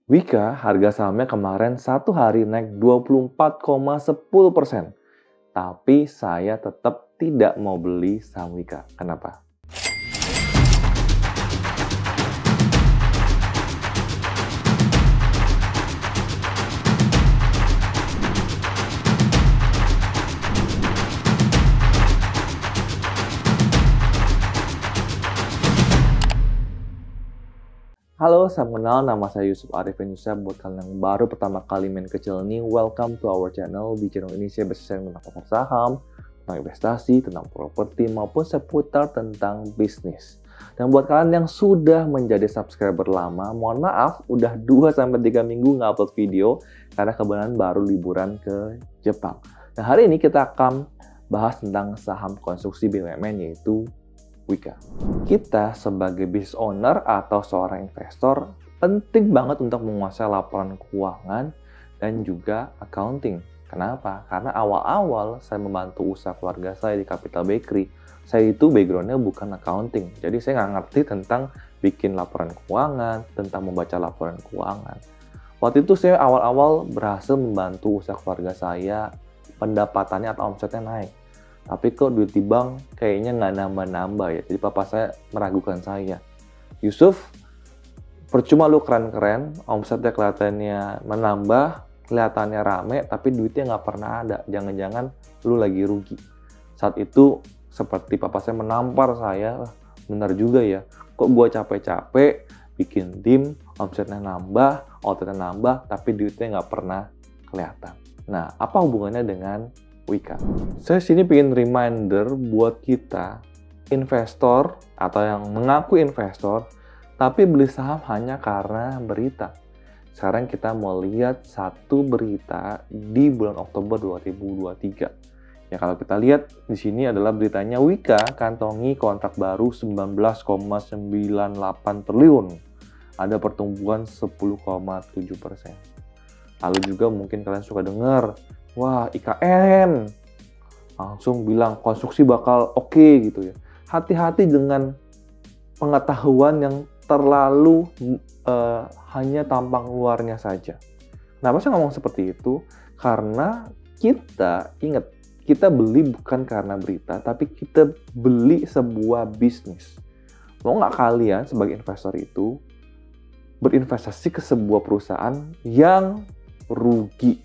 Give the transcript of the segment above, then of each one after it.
Wika harga sahamnya kemarin satu hari naik 24,10%. Tapi saya tetap tidak mau beli saham Wika. Kenapa? Halo, salam kenal. Nama saya Yusuf Arifin Yusuf. Buat kalian yang baru pertama kali main kecil ini, welcome to our channel. Di channel ini saya berbicara tentang pasar saham, tentang investasi, tentang properti, maupun seputar tentang bisnis. Dan buat kalian yang sudah menjadi subscriber lama, mohon maaf, udah 2-3 minggu nggak upload video, karena kebetulan baru liburan ke Jepang. Nah, hari ini kita akan bahas tentang saham konstruksi BUMN, yaitu Wika. Kita sebagai business owner atau seorang investor penting banget untuk menguasai laporan keuangan dan juga accounting. Kenapa? Karena awal-awal saya membantu usaha keluarga saya di Capital Bakery, saya itu background-nya bukan accounting. Jadi saya nggak ngerti tentang bikin laporan keuangan, tentang membaca laporan keuangan. Waktu itu saya awal-awal berhasil membantu usaha keluarga saya, pendapatannya atau omsetnya naik. Tapi kok duit di bank kayaknya nggak nambah-nambah ya. Jadi papa saya meragukan saya. Yusuf, percuma lu keren-keren, omsetnya kelihatannya menambah, kelihatannya rame, tapi duitnya nggak pernah ada. Jangan-jangan lu lagi rugi. Saat itu seperti papa saya menampar saya, benar juga ya. Kok gua capek-capek bikin tim, omsetnya nambah, outputnya nambah, tapi duitnya nggak pernah kelihatan. Nah, apa hubungannya dengan Wika? Saya sini pengen reminder buat kita investor atau yang mengaku investor tapi beli saham hanya karena berita. Sekarang kita mau lihat satu berita di bulan Oktober 2023. Ya, kalau kita lihat di sini adalah beritanya Wika kantongi kontrak baru 19,98 triliun. Ada pertumbuhan 10,7%. Lalu juga mungkin kalian suka dengar, wah, IKN langsung bilang konstruksi bakal oke gitu ya. Hati-hati dengan pengetahuan yang terlalu hanya tampang luarnya saja. Kenapa saya ngomong seperti itu? Karena kita, ingat, kita beli bukan karena berita, tapi kita beli sebuah bisnis. Mau nggak kalian sebagai investor itu berinvestasi ke sebuah perusahaan yang rugi?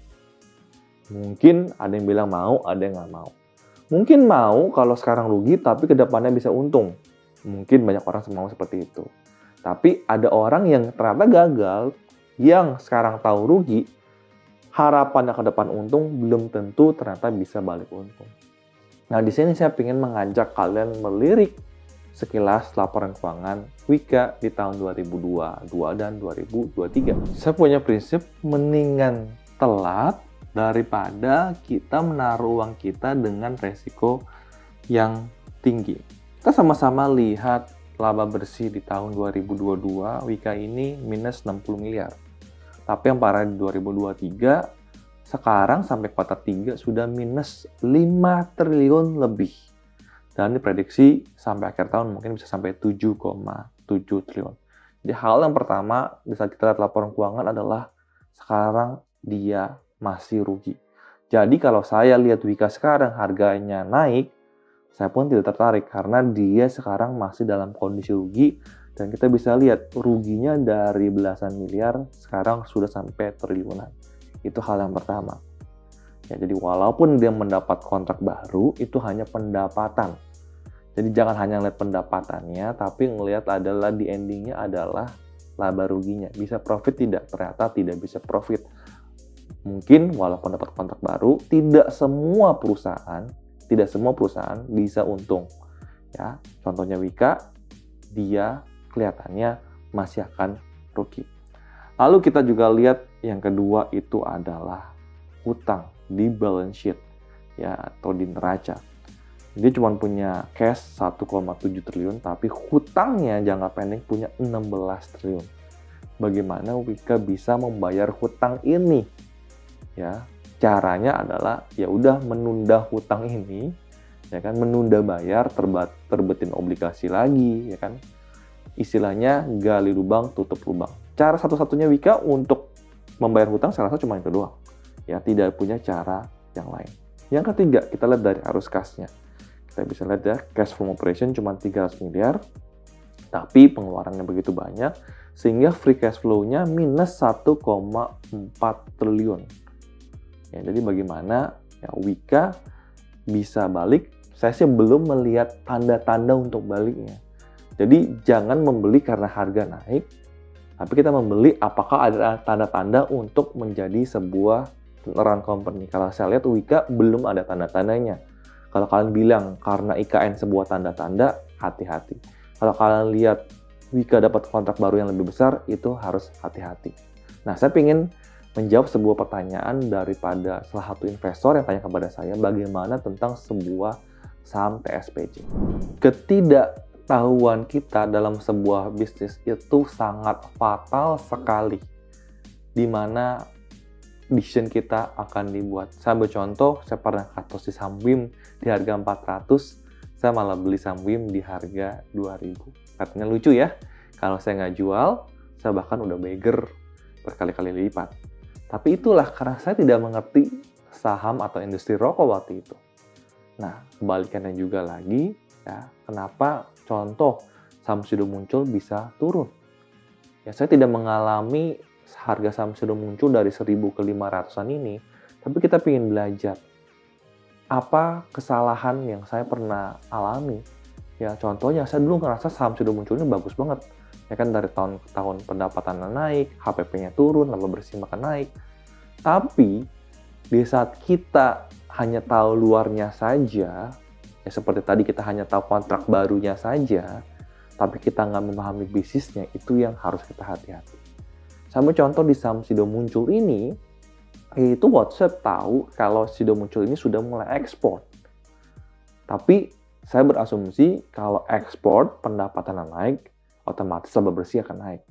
Mungkin ada yang bilang mau, ada yang nggak mau. Mungkin mau kalau sekarang rugi, tapi kedepannya bisa untung. Mungkin banyak orang mau seperti itu. Tapi ada orang yang ternyata gagal, yang sekarang tahu rugi, harapannya ke depan untung, belum tentu ternyata bisa balik untung. Nah, di sini saya ingin mengajak kalian melirik sekilas laporan keuangan Wika di tahun 2022 dan 2023. Saya punya prinsip mendingan telat daripada kita menaruh uang kita dengan resiko yang tinggi. Kita sama-sama lihat laba bersih di tahun 2022, Wika ini minus 60 miliar. Tapi yang parah di 2023, sekarang sampai kuartal 3 sudah minus 5 triliun lebih. Dan diprediksi sampai akhir tahun mungkin bisa sampai 7,7 triliun. Jadi hal yang pertama bisa kita lihat laporan keuangan adalah sekarang dia masih rugi. Jadi kalau saya lihat Wika sekarang harganya naik, saya pun tidak tertarik karena dia sekarang masih dalam kondisi rugi dan kita bisa lihat ruginya dari belasan miliar sekarang sudah sampai triliunan. Itu hal yang pertama. Ya, jadi walaupun dia mendapat kontrak baru, itu hanya pendapatan. Jadi jangan hanya lihat pendapatannya, tapi ngelihat adalah di endingnya adalah laba ruginya. Bisa profit tidak? Ternyata tidak bisa profit. Mungkin walaupun dapat kontrak baru, tidak semua perusahaan bisa untung. Ya, contohnya Wika, dia kelihatannya masih akan rugi. Lalu kita juga lihat yang kedua itu adalah hutang di balance sheet, ya, atau di neraca. Dia cuma punya cash 1,7 triliun, tapi hutangnya jangka pendek punya 16 triliun. Bagaimana Wika bisa membayar hutang ini? Ya, caranya adalah ya udah menunda hutang ini, ya kan, menunda bayar, terbitin obligasi lagi, ya kan. Istilahnya gali lubang tutup lubang. cara satu-satunya Wika untuk membayar hutang saya rasa cuma itu doang. Ya, tidak punya cara yang lain. Yang ketiga, kita lihat dari arus kasnya. Kita bisa lihat ya, cash from operation cuma 300 miliar, tapi pengeluarannya begitu banyak, sehingga free cash flow-nya minus 1,4 triliun. Ya, jadi bagaimana ya Wika bisa balik? Saya sih belum melihat tanda-tanda untuk baliknya. Jadi jangan membeli karena harga naik, tapi kita membeli apakah ada tanda-tanda untuk menjadi sebuah turnaround company. Kalau saya lihat Wika belum ada tanda-tandanya. Kalau kalian bilang karena IKN sebuah tanda-tanda, hati-hati. Kalau kalian lihat Wika dapat kontrak baru yang lebih besar, itu harus hati-hati. Nah, saya ingin menjawab sebuah pertanyaan daripada salah satu investor yang tanya kepada saya, bagaimana tentang sebuah saham TSPC. Ketidaktahuan kita dalam sebuah bisnis itu sangat fatal sekali, di mana decision kita akan dibuat. Saya ambil contoh, saya pernah cut loss di saham WIM di harga 400, saya malah beli saham WIM di harga 2000. Katanya lucu ya, kalau saya nggak jual, saya bahkan udah beggar berkali-kali lipat. Tapi itulah karena saya tidak mengerti saham atau industri rokok waktu itu. Nah, kebalikannya juga lagi, ya, kenapa contoh saham sudah muncul bisa turun? Ya, saya tidak mengalami harga saham sudah muncul dari 1000 ke 500-an ini, tapi kita ingin belajar apa kesalahan yang saya pernah alami. Ya, contohnya saya dulu ngerasa saham sudah muncul ini bagus banget. Ya kan, dari tahun ke tahun pendapatannya naik, HPP-nya turun, laba bersih makan naik. Tapi di saat kita hanya tahu luarnya saja, ya seperti tadi kita hanya tahu kontrak barunya saja, tapi kita nggak memahami bisnisnya, itu yang harus kita hati-hati. Sama contoh di saham Sido Muncul ini, itu WhatsApp tahu kalau Sido Muncul ini sudah mulai ekspor. Tapi saya berasumsi kalau ekspor pendapatan naik, otomatis laba bersih akan naik.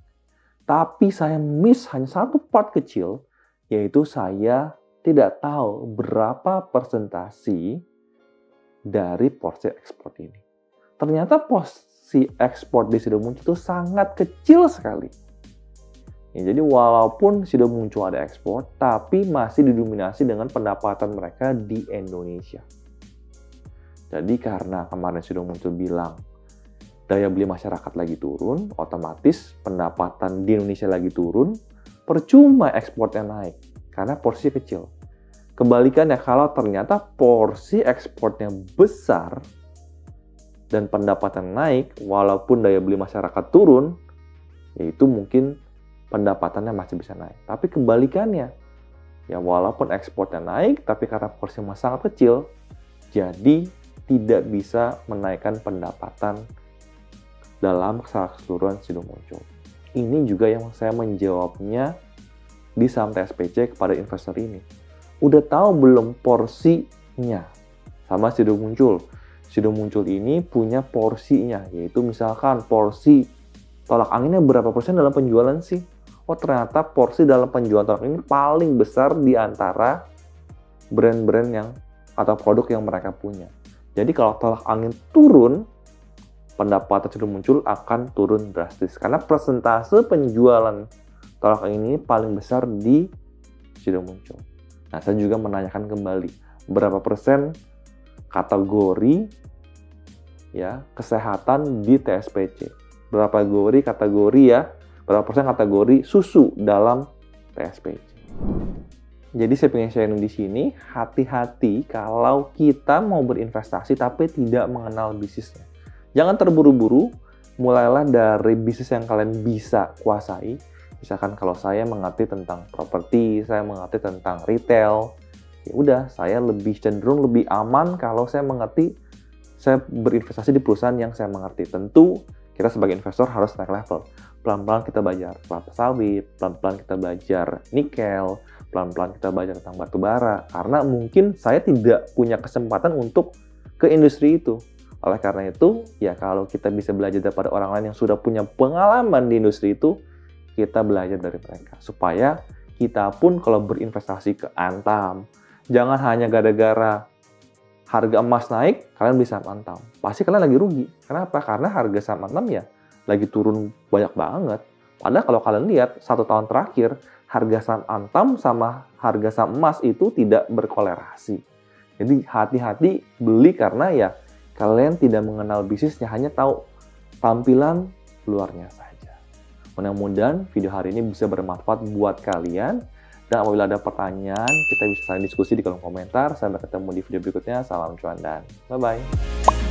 Tapi saya miss hanya satu part kecil, yaitu saya tidak tahu berapa persentasi dari porsi ekspor ini. Ternyata porsi ekspor di Sido Muncul itu sangat kecil sekali. Ya, jadi walaupun sudah muncul ada ekspor, tapi masih didominasi dengan pendapatan mereka di Indonesia. Jadi karena kemarin sudah muncul bilang daya beli masyarakat lagi turun, otomatis pendapatan di Indonesia lagi turun, percuma ekspornya naik, karena porsi kecil. Kebalikannya, kalau ternyata porsi ekspornya besar dan pendapatan naik, walaupun daya beli masyarakat turun, yaitu mungkin pendapatannya masih bisa naik. Tapi kebalikannya, ya walaupun ekspornya naik, tapi karena porsinya sangat kecil, jadi tidak bisa menaikkan pendapatan dalam keseluruhan Sido Muncul. Ini juga yang saya menjawabnya di saham TSPC kepada investor ini. Udah tahu belum porsinya sama Sido Muncul? Sido Muncul ini punya porsinya, yaitu misalkan porsi tolak anginnya berapa persen dalam penjualan sih? Oh, ternyata porsi dalam penjualan tolak ini paling besar di antara brand-brand yang atau produk yang mereka punya. Jadi kalau tolak angin turun, pendapatan Sido Muncul akan turun drastis. Karena persentase penjualan tolak angin ini paling besar di Sido Muncul. Nah, saya juga menanyakan kembali, berapa persen kategori ya kesehatan di TSPC? Berapa kategori ya? Berapa persen kategori susu dalam TSPC? Jadi saya pengen sharing di sini, hati-hati kalau kita mau berinvestasi tapi tidak mengenal bisnisnya. Jangan terburu-buru, mulailah dari bisnis yang kalian bisa kuasai. Misalkan kalau saya mengerti tentang properti, saya mengerti tentang retail, ya udah saya lebih cenderung lebih aman kalau saya mengerti, saya berinvestasi di perusahaan yang saya mengerti. Tentu kita sebagai investor harus naik level. Pelan-pelan kita belajar kelapa sawit, pelan-pelan kita belajar nikel, pelan-pelan kita belajar tentang batu bara. Karena mungkin saya tidak punya kesempatan untuk ke industri itu. Oleh karena itu, ya kalau kita bisa belajar daripada orang lain yang sudah punya pengalaman di industri itu, kita belajar dari mereka. Supaya kita pun kalau berinvestasi ke Antam, jangan hanya gara-gara harga emas naik, kalian bisa Antam. Pasti kalian lagi rugi. Kenapa? Karena harga saham Antam ya lagi turun banyak banget. Padahal kalau kalian lihat, 1 tahun terakhir, harga saham Antam sama harga saham emas itu tidak berkolerasi. Jadi hati-hati beli karena ya kalian tidak mengenal bisnisnya, hanya tahu tampilan luarnya saja. Mudah-mudahan video hari ini bisa bermanfaat buat kalian. Dan apabila ada pertanyaan, kita bisa saling diskusi di kolom komentar. Sampai ketemu di video berikutnya. Salam cuan dan bye-bye.